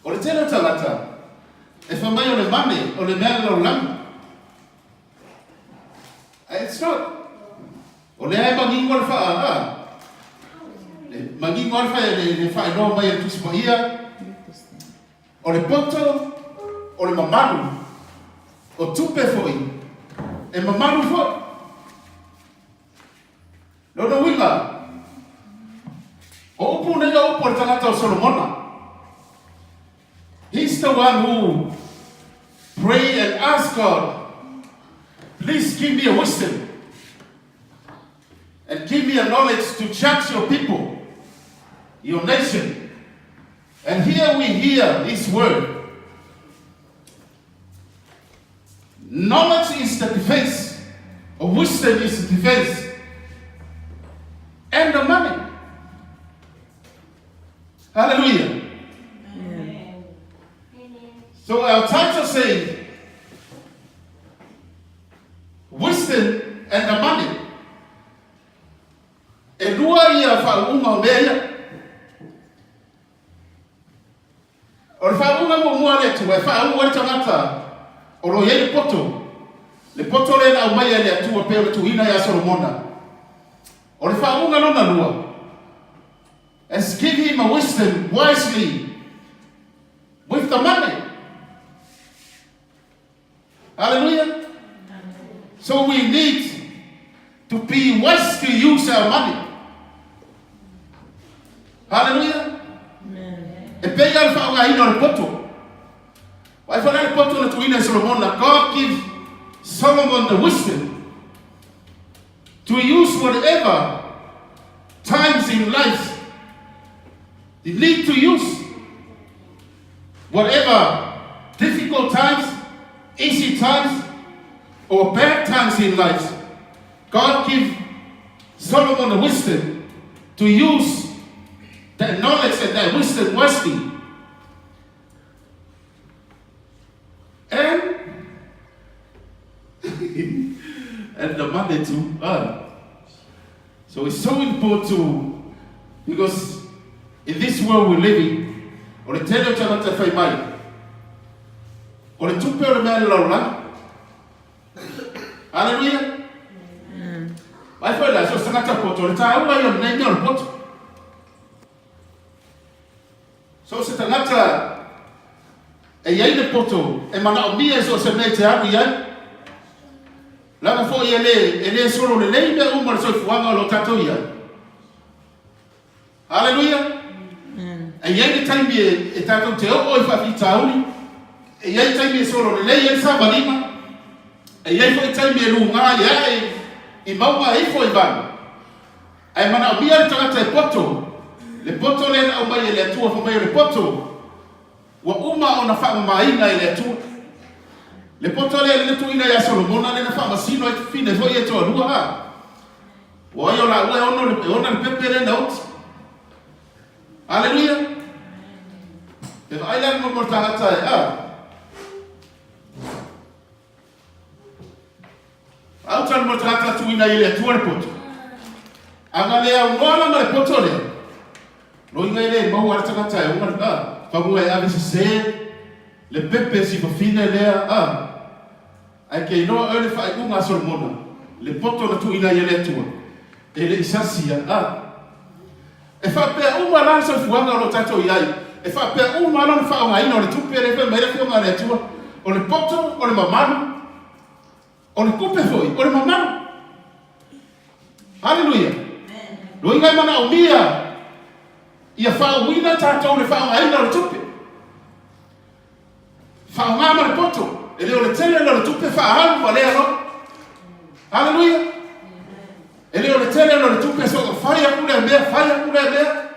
O le tele tangata. E whamai o le mane, o le mea lau lama. It's not. O le hai mangingo le wha mangingo le wha le wha inoa mai e tusipa ia. O le poto, o le mamaru. O tupe foi. E mamaru foi. Lono winga. O upu nega upu le tangata o Solomona. He's the one who prayed and asked God, please give me a wisdom and give me a knowledge to judge your people, your nation. And here we hear his word. Knowledge is the defense, or wisdom is the defense, and the money. Hallelujah. Amen. So our title says, wisdom and the money. E lua ia whaunga o mea. O le whaunga mo mua le tu, e whaunga le tangata. O lo ye le poto. Le poto le na umai le atua peo le tuina ya Solomona. O le whaunga no na lua. As give him a wisdom wisely with the money. Hallelujah. So we need to be wise to use our money. Hallelujah. E pei al whaunga ino le poto. Wai whanai le poto na tuina Solomon. God give Solomon the wisdom to use whatever times in life you need to use. Whatever difficult times, easy times, or bad times in life, God give Solomon the wisdom to use that knowledge and that wisdom wisely. And the money to earn. So it's so important because in this world we're living, o le tele o tangata whai mai, o le tupe o le mea le laura. Hallelujah. Mai whai la, so tangata poto, le tā ua i o nei mea o le poto. So se tangata e iai le poto, e mana o mia so se mei te aru iai. Lama fo i ele solo le lei mea umar so i fuanga o lo tato iai. Hallelujah. E iai le taimi e tatou te o i whawhi tauri. E iai taimi e solo le lei e sa malima. E iai fo i taimi e lunga i maunga e fo i vana. E mana o mia le tangata e poto. Le poto le na o mai e le atua fo mai le poto. Wa uma o na wha maina e le atua. Le poto le tuina ya Solomona le na wha masino e fine fo i e toa rua ha. Wa i o la ua e ono le pepe le na oti. Hallelujah. If I learn more tahata au tan mo tahata tuina ile tuar poto. Anga le au ngala ma le poto le. No inga ile mo war tahata e uma fa mo e avisi se le pepe si fina le ai ke no ele fa unga Solomona. Le poto na tuina ile tuar. Ele isasia e fa pe uma lan so fuanga lo tato iai. E fa pe uma lan fa nga ino le tupe le fe mai le fuanga le tua. O le poto, o le mamanu. O le kupe foi, o le mamanu. Hallelujah. Lo inga mana o mia. Ia fa wina tato le fa nga ino le tupe. Fa nga ma le poto. E le o le tele le tupe fa halu va le ano. Hallelujah. E leo le tele no le tupe so faya kule mea.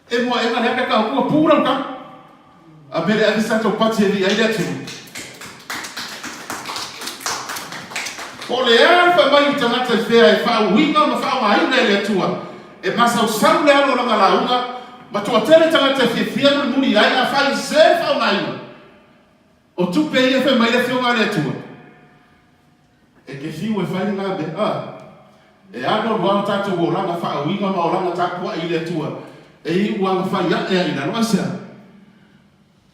E mo e ngana ka ku pura ka. A bele avisa to pati li ai datu. O le alfa mai tangata fea e fa winga ma fa mai le tua. E masa o sang le alo nga launga, ma to tele tangata fea no muri ai a fa se fa mai. O tupe e fe mai le fionga le tua. E ke fiu e fa nga be e ano wang tato wo langa fa winga ma langa tapo ai le tua e i wang fa ya e ina no asa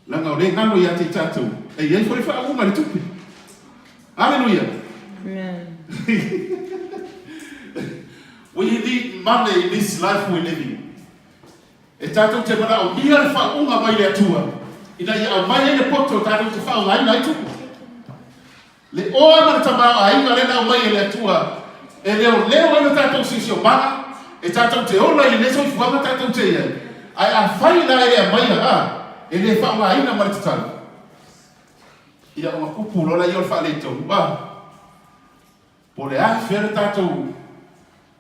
Langa o le ngano ia te tātou. E iei fwere wha unga le tupi. Hallelujah. Amen. We need money in this life we're living. E tātou te mana o mia le wha unga mai le atua. Ina ia au mai le poto tātou te wha unga ina i tupu. Le oa mana tamau a inga lena au mai le atua. E leo ina tātou sisi o mana. E tātou te ola i leso i fuanga tātou te ia. Ai a whai na e a mai a. E le wha unga ina mara te tātou. Ia o kupu lola i o wha le tau. Po le a where tātou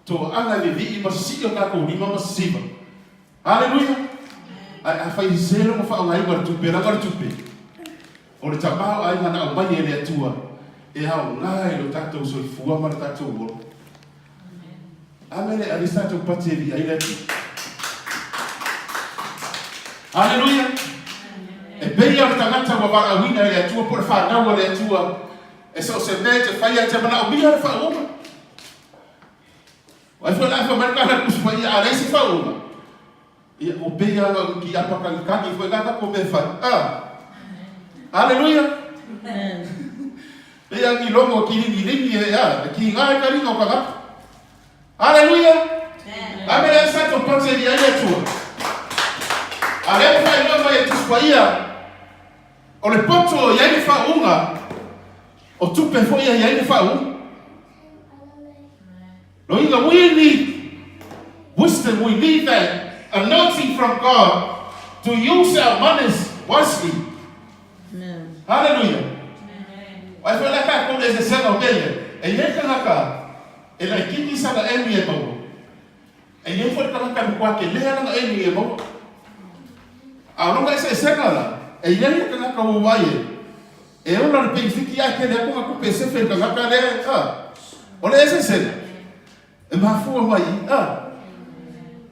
to anga le vi i masisi o tātou ni mama siva. Hallelujah. Ai a whai zero ma wha unga i mara tupe, rangara tupe. O le tamau ai ngana au mai e le atua. E hao ngai lo tātou so i fua mara tātou moro. Amene ali tātou pati e vi ai leti. Hallelujah. E pei au tangata wa wara wina e le atua po le whanau le atua. E so se me te whaia te mana o mia le whaonga. Wai fwa lai whamarika na kuspa ia a reisi whaonga. Ia o pei au ki apaka ni kaki fwa gata po me wha. Hallelujah. Pei au ki longo ki ringi e a. Ki ngai ka ringa o kagata. Hallelujah. Amene e sa to pati e vi ai le atua. A le whai longa e kuspa ia. O le poto ia ni whaonga. O tupe fo ia ia ni whaonga. No, we need wisdom. We need that anointing from God to use our monies wisely. Amen. Hallelujah. I feel like I come as a son of David. And yet, and I keep this other enemy about. And yet, for the Kanaka, and they are an enemy about. I don't like to say, Senala. And yet, you can come away. And all the things I can have a Pacific and Kanaka there. Or as I said. E mafua mai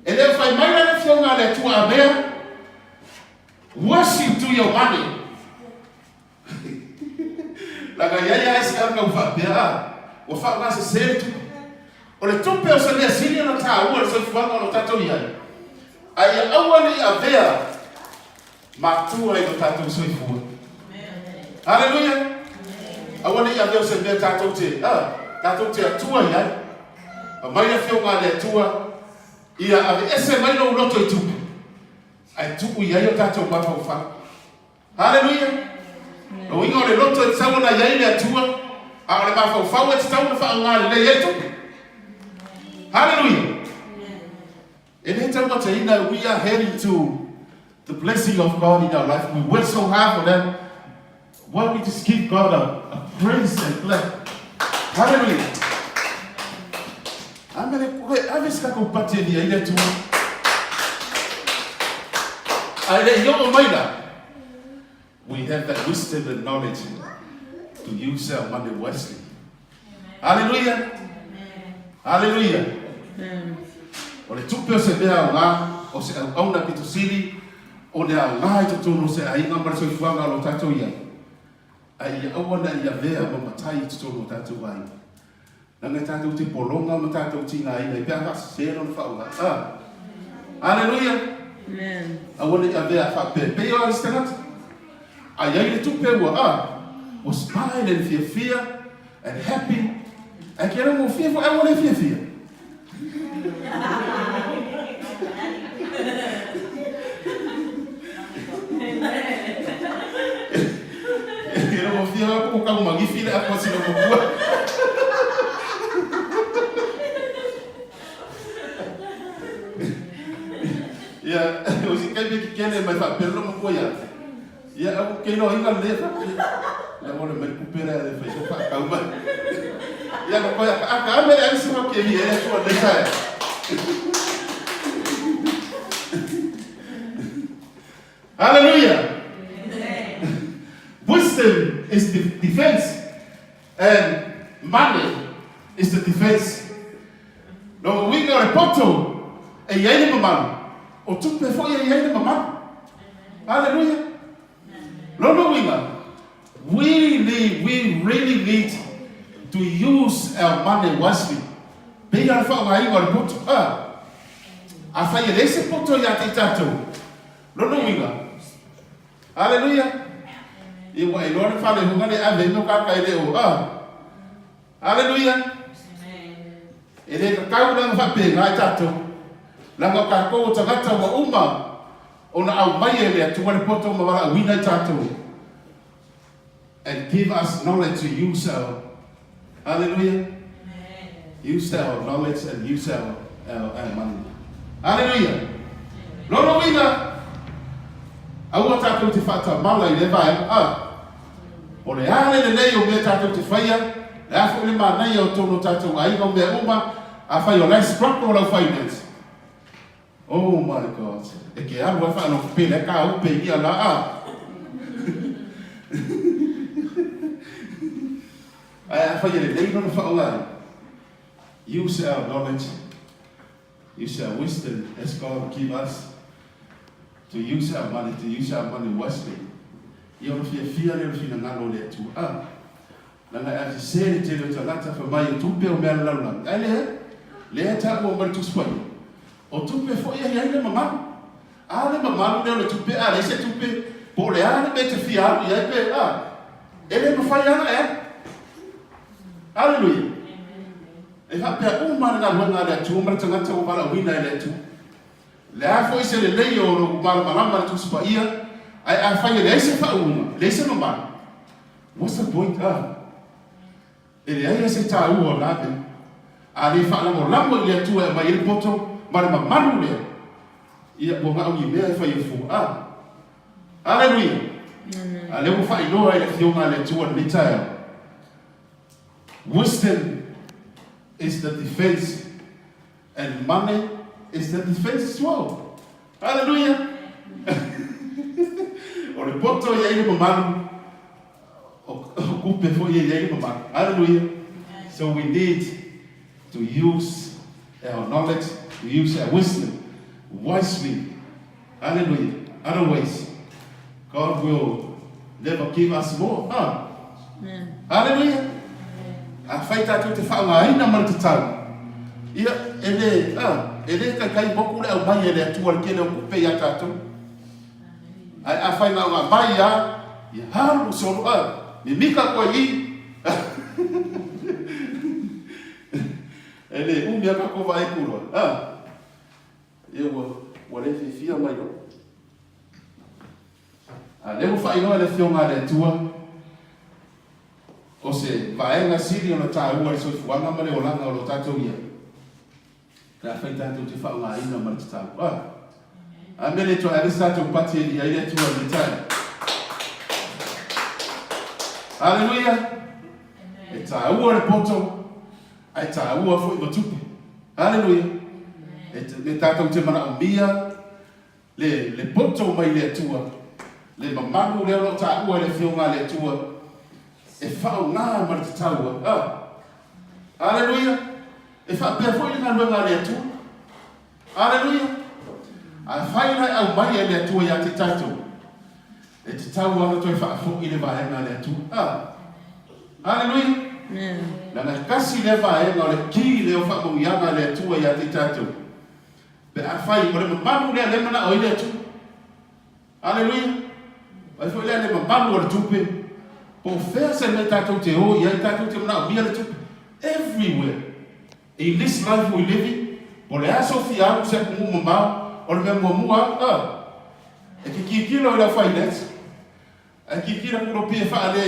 e leo fai mai na fionga le tua mea worship to your money laga ia ese anga ufa pea o fa na se setu o le tupe o se le sini na ta o se fuanga no tato ia ai awani avea matua i no tato so ifu hallelujah awani avea se be tato te atua ia a mai a whionga le tua ia ave ese mai no loto i tupu ai tupu ia i o tātou mapa o wha hallelujah no inga o le loto i tau na iai le tua a o le mapa o wha e tau na wha ngā le iai tupu hallelujah e ne tau mata ina we are heading to the blessing of God in our life. We work so hard for that. Why don't we just give God a praise and clap? Hallelujah. Amene ave ska ko pati dia ile tu. Ale yo maida. We have that wisdom and knowledge to use our money wisely. Hallelujah. Hallelujah. Ole tupe se bea nga o se au na pitu sili o le nga i tu no se ai nga marso i fuanga lo tato ia. Ai au na ia vea mo matai tu no tato vai. Nanga tātou te polonga ma tātou tina ina i pia hasa sēra na whaunga. Hallelujah. Amen. Awane ia vea whape. Pei o alis tangata. A iai le tupe ua was smile and fear and happy. A kera mo fearful, I want to fear. Kera mo fear ako kung magifila ako sila mo buwa. Ya, o si kai be kene mai fa perlo mo ko ya. Ya, o ke no inga le fa. La mo me recupera de fe so fa calma. Ya no ko ya aka me ai si mo ke ni e so le sai. Hallelujah. Wisdom is the defense and money is the defense. No we got a poto e yai mama. O tupe foi e ele mamá. Hallelujah. No winga. We really need to use our money wisely. Big alpha ngai ngor put. A fa ele se poto ya te tato. No winga. Hallelujah. Iwa ilore fale hungane ave no kaka ile o. Hallelujah. Ele ka na fa pe ngai tato. La ka ko tangata wa uma ona au mai ele tu wale poto ma wala wina tato. And give us knowledge to use our, hallelujah. Use our knowledge and use our money. Hallelujah. Lono wina. Aua tato te fata mala ile vai. Ole ale le leo me tato te faya. La fo le mana yo tono tato ai no me uma a fa yo less structural finance. Oh my God. E ke alu fa no pele ka u pe ia la I find it late on the phone. Use our knowledge, use our wisdom as God will give us to use our money wisely. You don't fear everything and not only to Nanga ati sere te lo talata fa mai tupe o mea laula. Ale le ta ko mar tu spoi. O tupe fo ia ia mama. Ale mama no le tupe ale se tupe po le ale be te fia ia pe ele no fa ia Hallelujah. E fa pe uma na luanga le tu mar tanga tu mala wina le tu. Le a foi se le lei o no mala tu spoi ia. I find it se fa uma. Le se no ba. What's the point? Ele aí se tá o lá bem. Ali fala mo lá mo ele tu é mas ele botou mas manu le. E o ma o me fa fu. Hallelujah. Ale mo fa ino ele fio ma le tu on retire. Wisdom is the defense and money is the defense as well. Hallelujah. O le boto ia ele mo manu. Hallelujah. So we need to use our knowledge, to use our wisdom wisely. Hallelujah. Otherwise, God will never give us more. Hallelujah. A feita tu te whaunga aina mara te tau. Ia, ele kai boku le au mai ele atua kele o kupe ia tātou. A whainga o ngā mai ia haru soro ni mika ko i ele umia ka ko vai kuro eu o le fia mai no le mo fai no le fionga le tua o se vai na siri no ta ua so fuanga male o langa o lo tato ia ka fai tanto te fa nga ina ma ta a mele to aristato pati ia ile tua le tai. Hallelujah. E ta ua le poto, ai ta ua fo i matupe. Hallelujah. E le tātou te mana o mia, le poto mai le atua, le mamagu leo lo ta ua le fionga le atua, e whao ngā mara te taua. Hallelujah. E wha pia fo i ngā luenga le atua. Hallelujah. Ai whai nai au mai le atua ia te tātou. E te tau ana toi whaafo i le vaenga le atu. Hallelujah. Nana kasi le vaenga o le ki le o whaako ianga le atua i a te tātou. Pe a whai o le mamamu le alemana o i le atu. Hallelujah. Ai fo i le mamamu o le tupe. Po whea se me tātou te o i a tātou te mana o mia le tupe. Everywhere. In this life we live in, po le aso fiaru se kumu mamau, o le me mua e ki kilo i la finance. A ki kira kuro pia whaale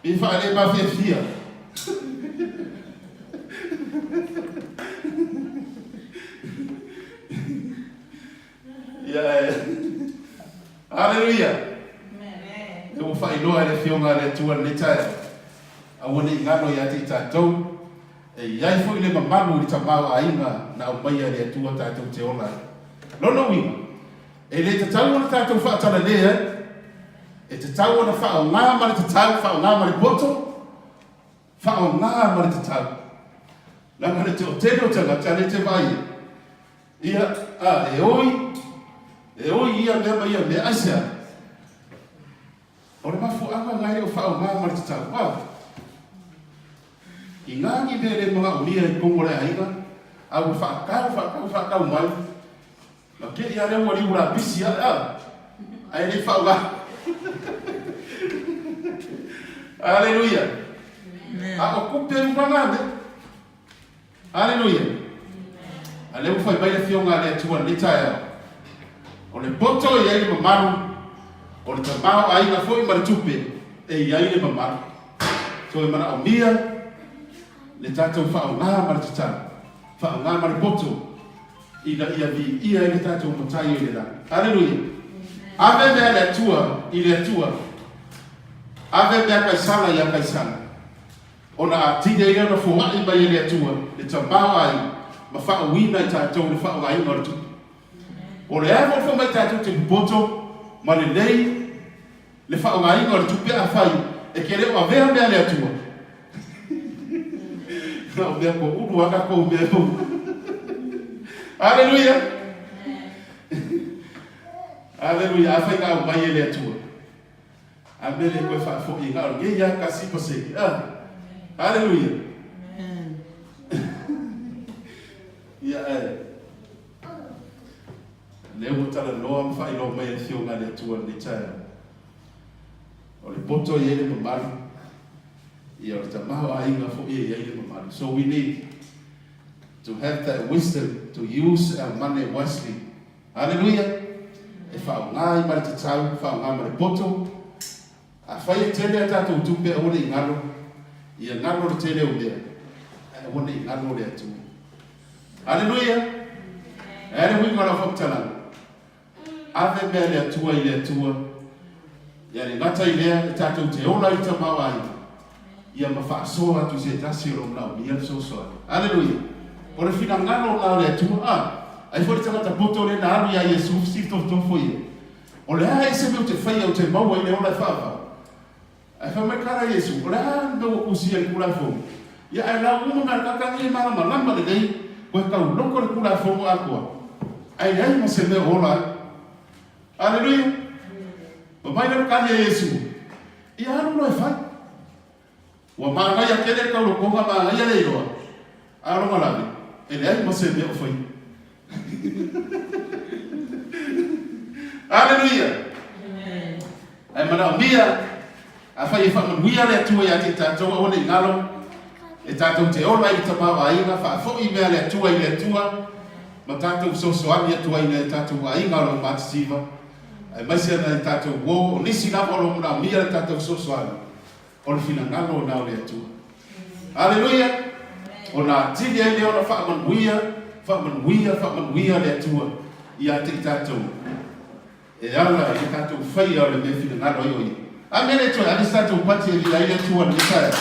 e whaale ma fia. Hallelujah. E o whainoa le fionga le tua le tae. A wane i ngano i ati tātou. E iai fo i le mamanu i tamau a inga na o maia le tua tātou te ola. Lono winga. E le te tau ana tātou whaatala lea, e te tau ana whao ngā mara te tau, whao ngā mara poto, whao ngā mara te tau. Nanga le te o teno tanga, tane te vai. Ia, e oi ia mea mai ia mea asia. O le mafu anga ngai o whao ngā mara te tau. I ngāngi me le mga unia i kongo le ainga, au whaakau mai. Ma ke ia rewa riura bisi Ai ni whauga. Hallelujah. A o kupe mwangane. Hallelujah. Ale u fai baile fionga le tua ni tae. O le poto i ai mamaru. O le tamao ai na foi mara tupe. E i ai le mamaru. So e mana o mia. Le tatou whao ngā mara tatana. Whao ngā mara poto. Ina ia vi ia le tatou matai o le la. Hallelujah. Ave mea le tua i le tua. Ave mea kaisala ia kaisala. Ona a tine ia na fuhai mai le tua. Le tamao ai. Ma whao wina i tātou le whao ai ngā tupi. O le ewa wha mai tātou te poto, ma le nei, le whao ai ngā tupi a whai, e ke reo a vea mea le atua. Nā o mea ko uru aka ko mea ko. Hallelujah. Hallelujah. A whai ngā o mai e le atua. A mele koe wha fo i ngā o ngeia ka sipa se. Hallelujah. Ia le o tala noa mwha i lo mai e fio ngā le tua ni tae. O le poto i ele mamaru. Ia o le tamaho a inga fo i ele mamaru. So we need to have that wisdom to use our money wisely. Hallelujah. E whao ngā i mara te tau, whao ngā mara poto. A whai e tene a tātou tupe a one i ngaro. Ia ngaro le tene o mea. A one i ngaro le atu. Hallelujah. Ere hui ngara whakatala. Ave mea le atua i le atua. Ia le ngata i lea, e tātou te ola i tamau ai. Ia ma whaasoa atu se tasi o nao, ia so soa. Hallelujah. O le whina ngano nao le atua, ai fwere tangata poto le na aru ia Yesu, sifto tofo ia. O le hae se meu te whaia o te maua i le ola whaava. Ai whamai kara Yesu, o le hae meu o kusia i kura fo. Ia ai lau umanga kakangi marama lamba le dei, koe kau loko le kura fo a kua. Ai ai ma se meu ola ai. Hallelujah. O mai na kani e Yesu. Ia anu no e whai. Ua maa ngai a kere kau lo konga maa ngai a leiroa. Aro malawi. E le ai ma se mea o whai. Hallelujah. Ai mana o mia. A whai e whamanuia le atua i ati tātou a one i ngalo. E tātou te ola i tamau a inga. Wha fo i mea le atua i le atua. Ma tātou sosoani atua i le tātou a inga o mātisiva. Ai maisia na tātou wō, o nisi na olo muna mia le tātou sosoani. O le whina ngano o nao le atua. Hallelujah. O nā tini ai leo na whaamanuia le atua. I ate i tātou. E ala i tātou whai au le me whina ngano i oi. A mene toi, anis tātou pati e li ai le atua ni tae.